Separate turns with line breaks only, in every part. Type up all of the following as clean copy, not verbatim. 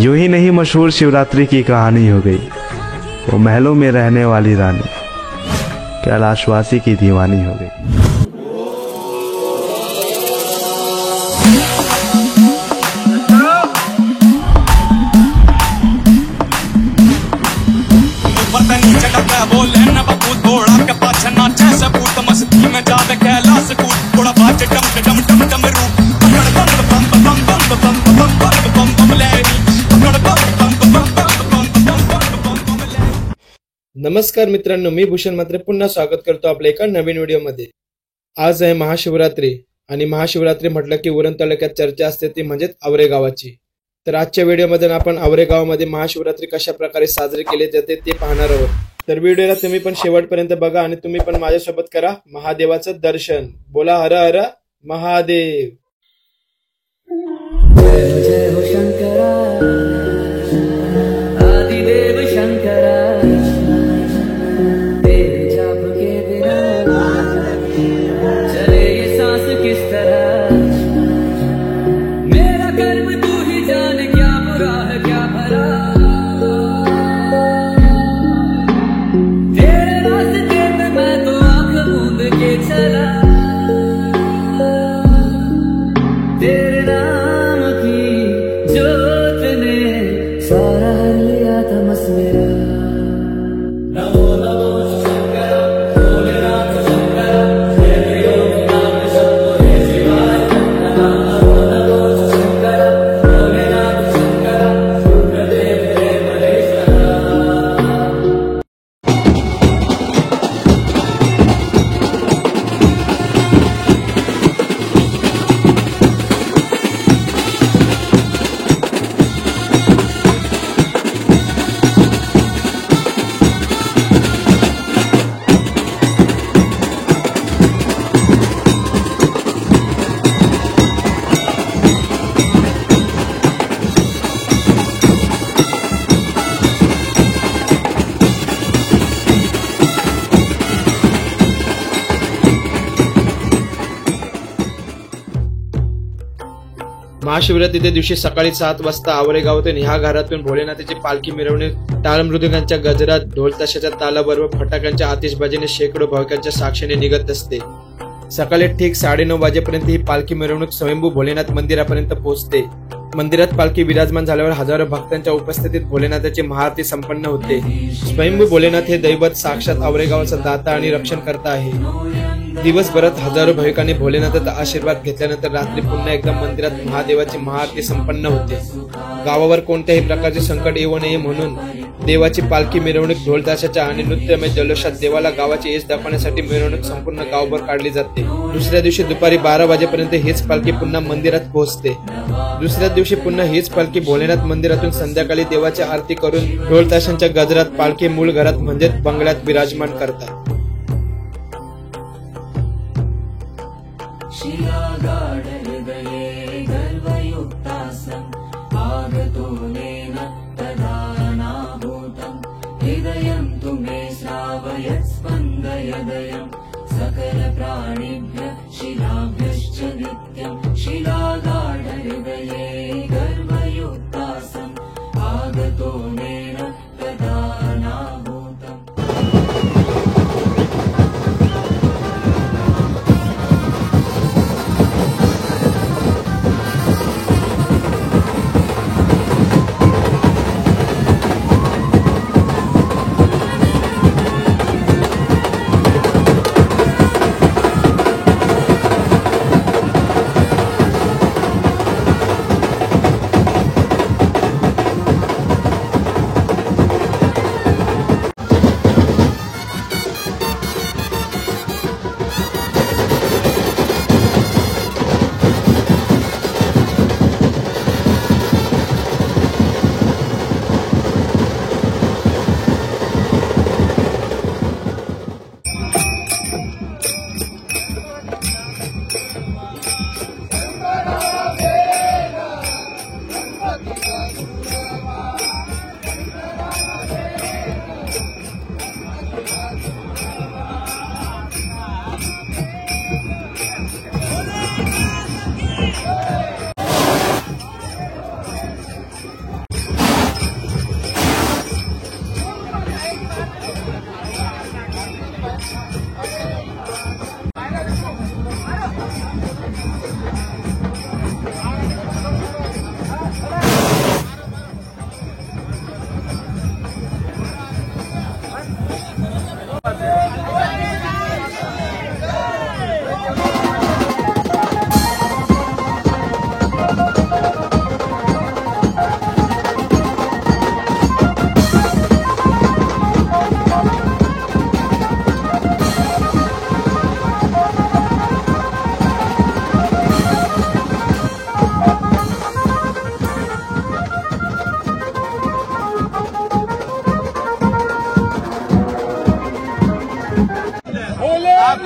यूं ही नहीं मशहूर शिवरात्रि की कहानी हो गई। वो महलों में रहने वाली रानी कैलाशवासी की दीवानी हो गई।
नमस्कार मित्रांनो, मी भूषण म्हात्रे पुन्हा स्वागत करतो आपल्या एका नवीन व्हिडिओमध्ये। आज आहे महाशिवरात्री आणि महाशिवरात्री म्हटलं की उरण तालुक्यात चर्चा असते ती म्हणजेच आवरे गावाची। तर आजच्या व्हिडिओमध्ये आपण आवरे गावामध्ये महाशिवरात्री कशा प्रकारे साजरी केली जाते ते पाहणार आहोत। तर व्हिडिओला तुम्ही पण शेवटपर्यंत बघा आणि तुम्ही पण माझ्यासोबत करा महादेवाचं दर्शन। बोला हर हर महादेव।
जय हो शंकरा आदिदेव शंकरा, तेरे जाप के बिना चले ये सांस किस तरह। मेरा कर्म तू ही जाने, क्या बुरा है क्या भला। तेरे रास्ते में मैं तो आंख मूंद के चला। तेरे नाम की जोत ने सारा हर लिया तमस मेरा। नमो नमो शंकर भोलेनाथ शंकर, जय ओम नाम शंभो हे शिवाय। नमो नमो शंकर भोलेनाथ शंकर, रुद्रदेव हे महेश्वरा।
महाशिवरात्रीच्या दिवशी सकाळी 7 वाजता आवरे गावातून ह्या घरातून भोलेनाथाची पालखी मिरवणूक टाळ मृदुंगांच्या गजरात, ढोल ताशाच्या तालाबरोबर फटाक्यांच्या आतिषबाजीने शेकडो भाविकांच्या साक्षीने निघत असते। सकाळी ठीक 9:30 वाजेपर्यंत ही पालखी मिरवणूक स्वयंभू भोलेनाथ मंदिरापर्यंत पोहोचते। मंदिरात पालखी विराजमान झाल्यावर हजारो भक्तांच्या उपस्थितीत भोलेनाथाची महाआरती संपन्न होते। स्वयंभू भोलेनाथ हे दैवत साक्षात आवरे गावाचा दाता आणि रक्षणकर्ता आहे। दिवसभरात हजारो भाविकांनी भोलेनाथाचा आशीर्वाद घेतल्यानंतर रात्री पुन्हा एकदा मंदिरात महादेवाची महाआरती संपन्न होते। गावावर कोणत्याही प्रकारचे संकट येऊ नये म्हणून देवाची पालखी मिरवणूक ढोल ताशाच्या आणि नृत्यमय जल्लोषात देवाला गावाची येस दाखवण्यासाठी मिरवणूक संपूर्ण गावभर काढली जाते। दुसऱ्या दिवशी दुपारी 12 वाजेपर्यंत हीच पालखी पुन्हा मंदिरात पोहोचते। दुसऱ्या दिवशी पुन्हा हीच पालखी भोलेनाथ मंदिरातून संध्याकाळी देवाची आरती करून ढोल ताशांच्या गजरात पालखी मूळ घरात म्हणजेच बंगल्यात विराजमान करतात।
शिलागाढहृदये गर्वयुक्तासम् आगतोनेन तदानाभूतम् हृदयं तु मे श्रावयत् स्पन्दयदयम् सकलप्राणिभ्यः शिलाभ्यश्च नित्यम्। शिलागाढहृदये गर्वयुक्तासम् आगतोनेन तदानाभूतम्।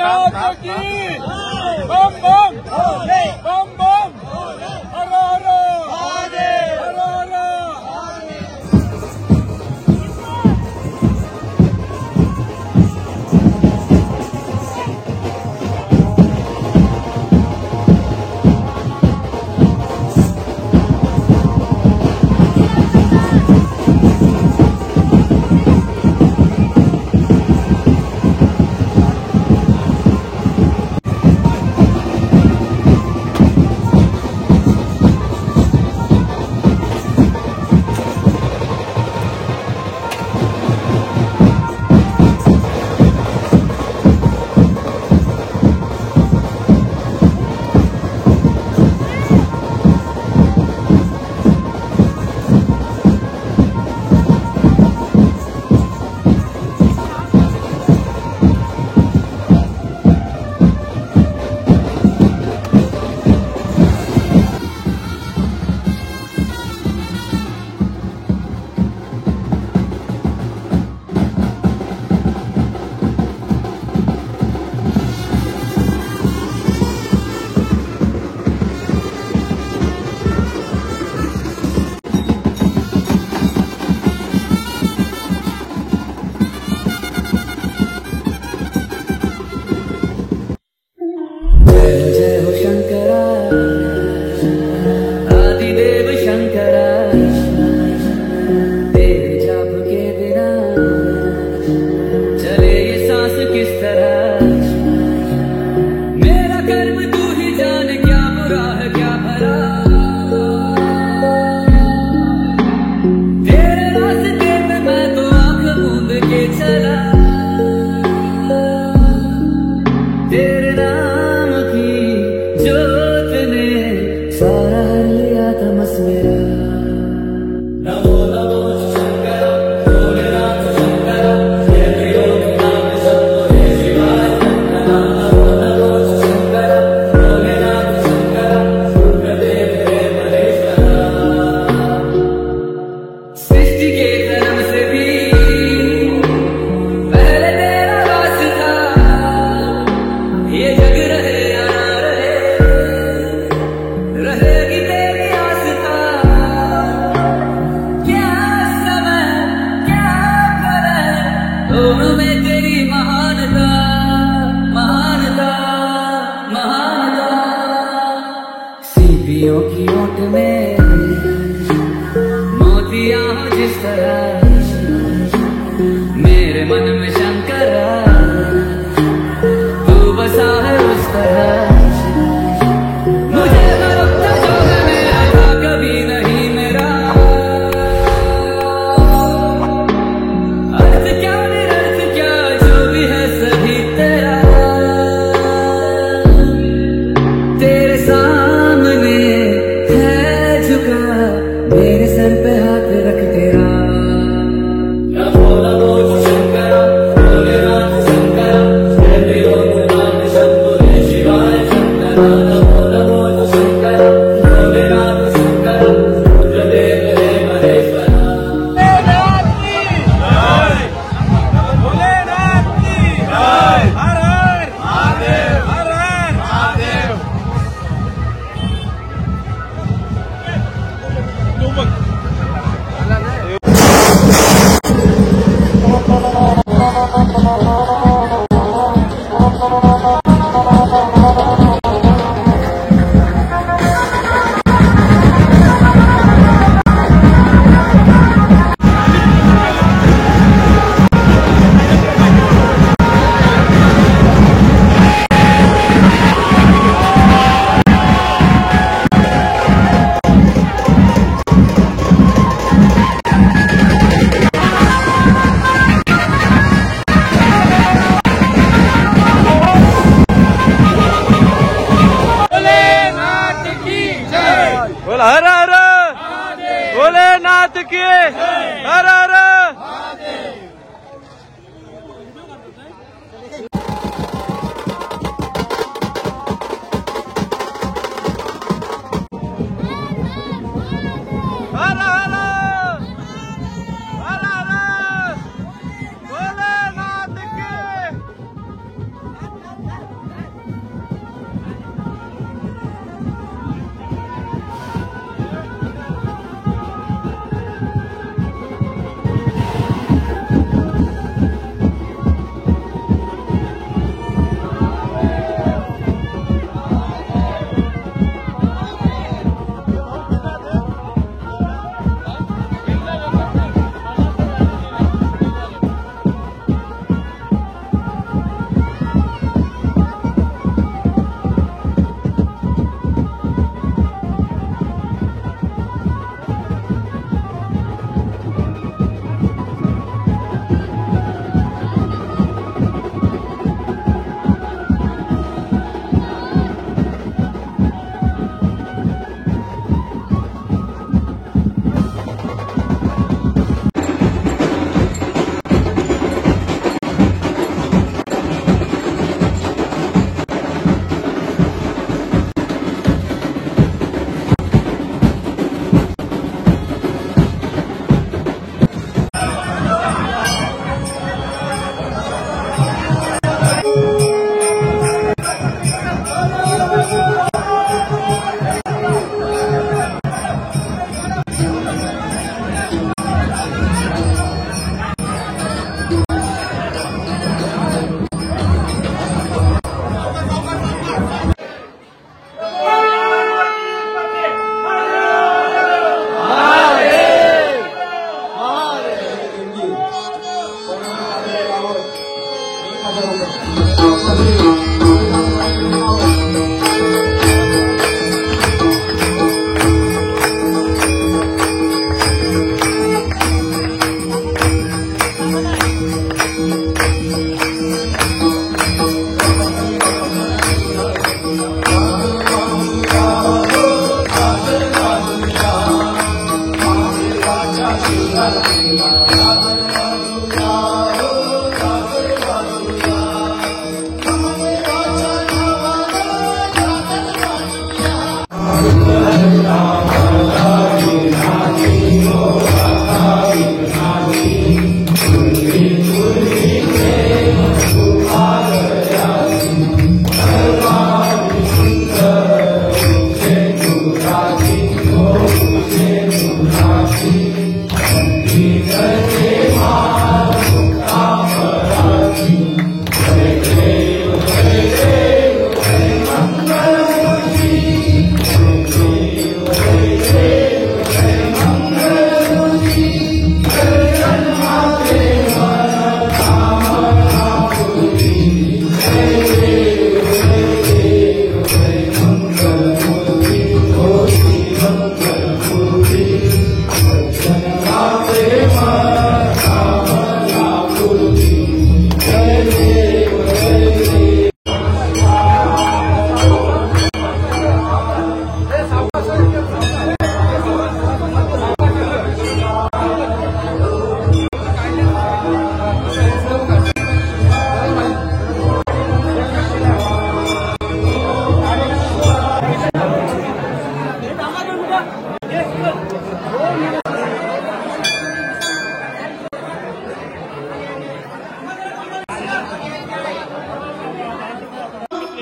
भोलेनाथ की बम बम बम बम हर हर महादेव हर हर।
जय हो शंकरा आदिदेव शंकरा तेरे जाप के बिना चले ये सांस किस तरह। मेरा कर्म तू ही जाने क्या बुरा है क्या भला। तेरे रास्ते पे मैं तो आंख मूंद के चला। तेरे नाम की जोत ने सारा हर लिया तमस मेरा। नमो नमो शंकरा भोलेनाथ शंकरा जय त्रिलोक नाम शंभो जय शिवाय शंकरा। नमो नमो शंकरा भोलेनाथ शंकरा रुद्रदेव हे महेश्वरा। सृष्टि के जन्म से भी पहले तेरा वास था। ये जग रहे या ना रहेगी तेरी आस्था। क्या समय क्या करे दोनों में तेरी महानता महानता महानता। सीपियों की ओट में मोतियां हो जिस तरह। मेरे मन में शंकरा तू बसा है उस तरह। मुझे न रुकता जो है मेरा था कभी नहीं मेरा। अर्थ क्या निरर्थ क्या जो भी है सभी तेरा। तेरे सामने है झुका मेरे सर पे हाथ रख तेरा। नमो नमो शंकरा भोलेनाथ शंकरा जय त्रिलोक नाम शंभो जय शिवाय शंकरा। नमो नमो शंकरा भोलेनाथ शंकरा रुद्रदेव हे महेश्वरा।
भोलेनाथ की जय भोलेनाथ की जय हर हर महादेव हर हर महादेव।
बोल हर हर भोलेनाथ की हर हर। हर हर हर हर भोलेनाथ की।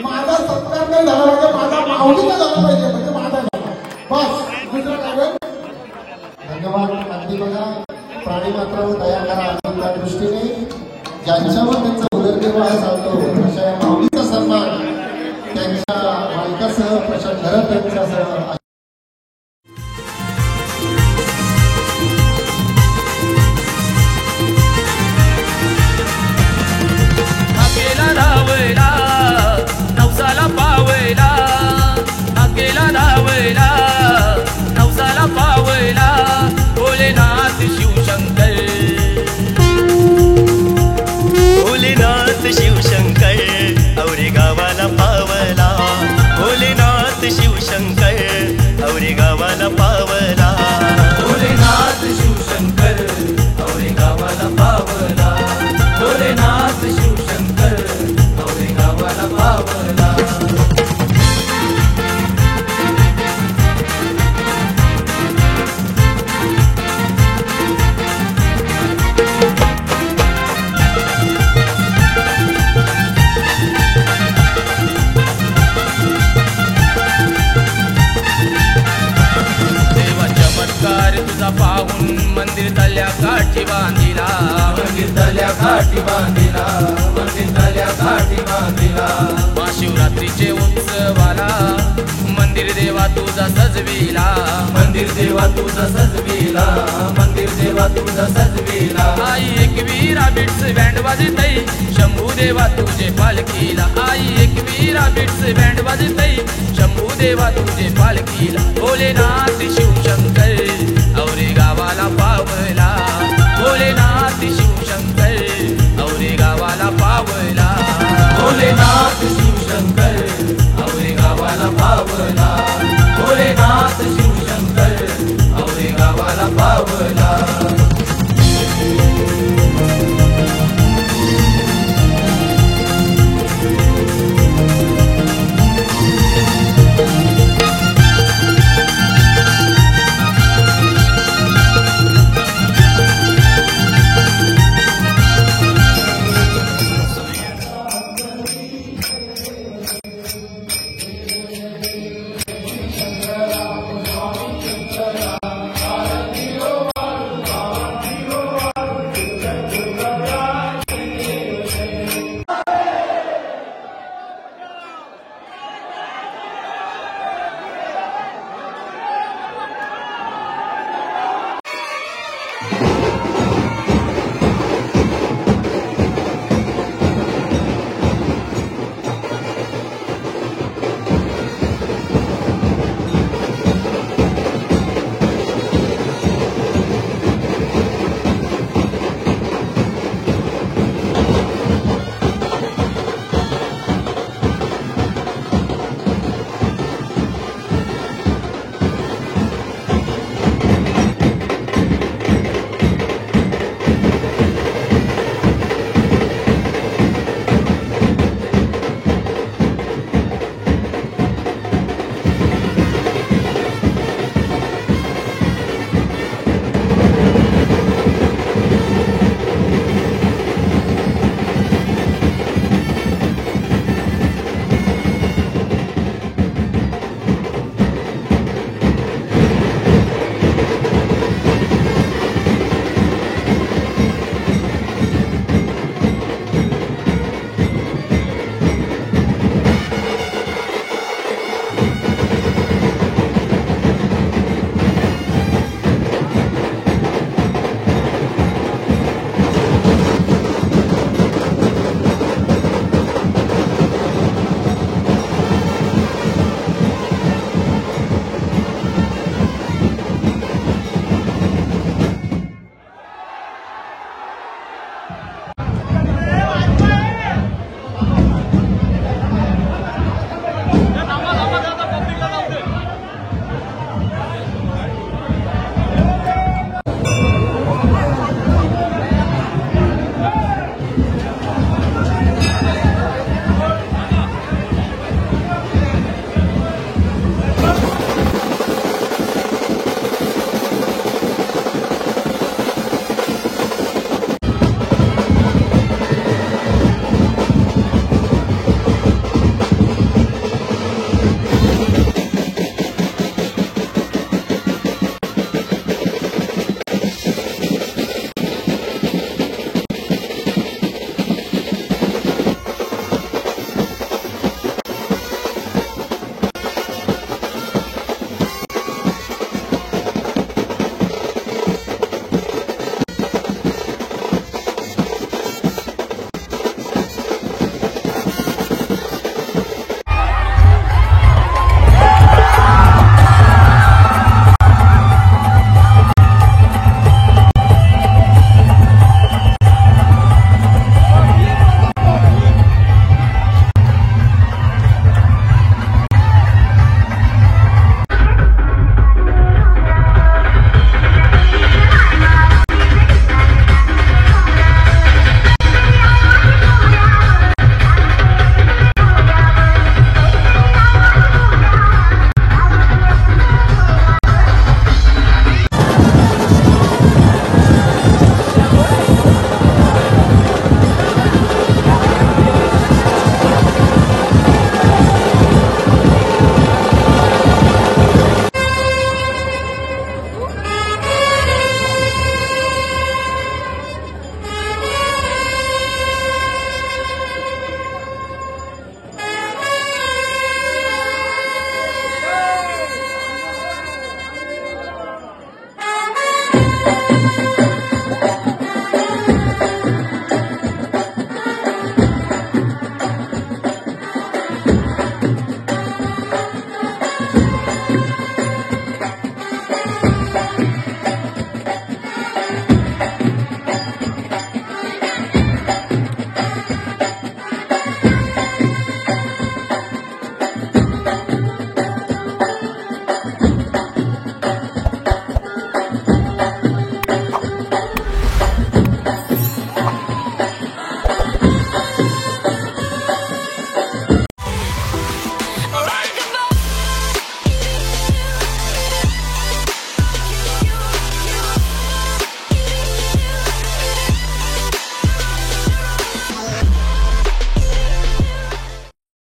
माझा सत्कार नाही झाला पाहिजे, माझा माऊलीचा झाला पाहिजे, म्हणजे माझा झाला बस, दुसरं काय. धन्यवाद. अगदी बघा, प्राणी मात्र तयार करा त्या दृष्टीने ज्यांच्यावर त्यांचा उदरनिर्वाह चालतो अशा या माऊलीचा सन्मान त्यांच्या मालकासह प्रशांत घरत यांच्यासह
शिवशंकर औरे गावाला पावला. भोलेनाथ शिवशंकर औरे गावाला पावला.
भोलेनाथ शिवशंकर औरे गावाला पावला. भोलेनाथ शिवशंकर औरे गावाला पावला.
तुझा पाहून मंदिर तल्या काठी बांधिला.
मंदिर तल्या काठी बांधिला. मंदिर तल्या काठी बांधिला.
महाशिवरात्रीचे उत्सवाला मंदिर देवा तुझा सजविला.
मंदिर देवा तुझा सजविला. मंदिर देवा तुझा सजविला.
आई एकवीरा बिट्स बँड वाजतई शंभू देवा तुझे पालखीला. आई एकवीरा बिट्स बँड वाजतई शंभू देवा तुझे पालखीला. भोलेनाथ शिवशंकर औरे गावाला पावला. भोलेनाथ शिवशंकर औरे गावाला पावला.
भोलेनाथ शिवशंकर औरे गावाला पावला. भोलेनाथ शिवशंकर औरे गावाला पावला. Thank you.